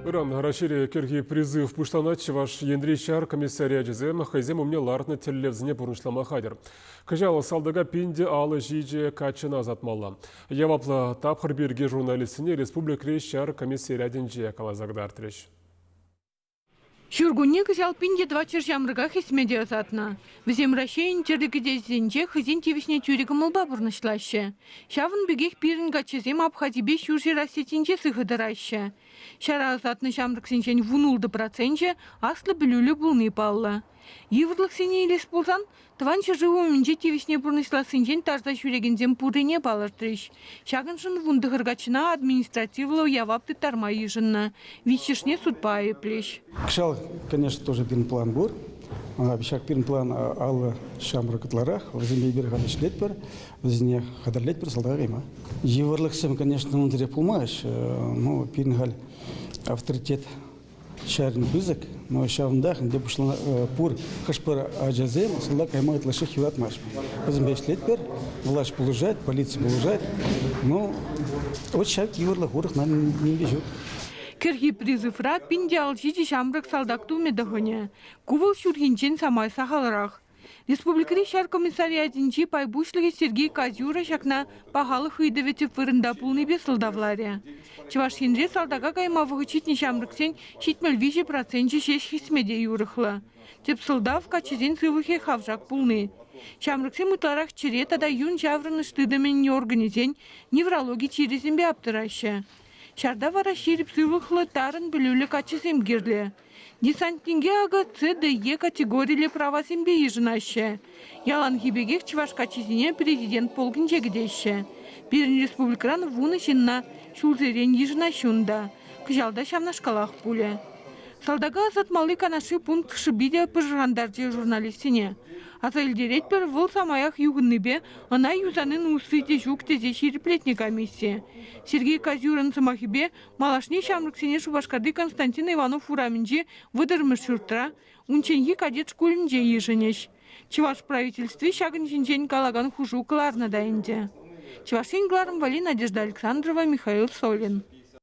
Иран Рашире керги призыв пуштанат чеваш ендри шар комиссария жезем хайзем умне лартны теллевзіне бұрыншлама хадер. Кыжалы салдыга пинде алы жиже качына азатмалла. Яваплы тапхыр берге журналистіне республика шар комиссария денже калазагдар треш. Шургунне кыжал пинде 20 жамрыга хисмеде азатна. Візем Рашейн жердегідезінже хызин тевісне тюрегі мылба бұрнышлашы. Шавын бігек пирін гачызем абхазибе шуржи рассетинже сығыдырашы. Шара азатны жамрык сенжен вунулды процентже аслы білулі бұлны палла. Еврлық сене елес болсан, тванчы живу мінже тевісне бұрнышла сенжен тарза жүрегензем пурыне балырдырыш. Шагыншын вундығыргачына административлы явапты тарма ежынна. Вичешне судпа еплеш. Кшал, конечно, тоже план бур. Бишак план аллы шамры кытларах, візімбей бір ғадыш летпір, візіне қадар летпір салдаға ғайма. Еврлық сем, конечно, он зря пулмаш, но пирнгал авторитет шарын бізік, но шавындақ, где бұшлы пур қашпыр ажазем, салда қайма ғытлашы хиватмаш. Візімбей летпір, влаш полужать, полиция полужать, но вот шак еврлық урық нам не бежут. Кіргі призывра пинде алжиди жамрык салдакту медахоне. Кувыл шургинчен самай сахалырақ. Республикари шар комиссариатинчи пайбушлығы Сергей Козюра шакна пахалы хыйдыветі фырында пулны бесылдавларе. Чывашхинре салдага каймавығы читни жамрыксен шитмел 5% шеш хисмеде юрыхлы. Теп сылдав качызен сывыхе хавжак пулны. Жамрыксен мұтларақ чире тада юн жаврыны штыдымен не организен неврологи чирезімбе аптырашы. Шарда вара шеріп сывықлы тарын білулі качысым герлі. Десантинге ага ЦДЕ категориялі правасымбе ежінашы. Ялан хибегек чываш качызіне президент полгін жегідеші. Бірін республикаран вуны жинна шулзерен ежінашунда. Кыжалда шамнашкалақ пулі. Салдага азатмалы канашы пункт шыбиде пыжырандарчы журналистіне. Аса илдерет бір выл самаях югынныбе, ана юзанын усыйте жук тезе шериплетне комиссия. Сергей Козюрын самахибе, малашни шамрыксене Шубашкарды Константин Иванов ураминже выдырмыш шуртра, унченги кадет школинже еженеш. Чеваш правительстве шагын жинжен калаган хужу кыларна дайынде. Чевашин гларым вали Надежда Александрова, Михаил Солин.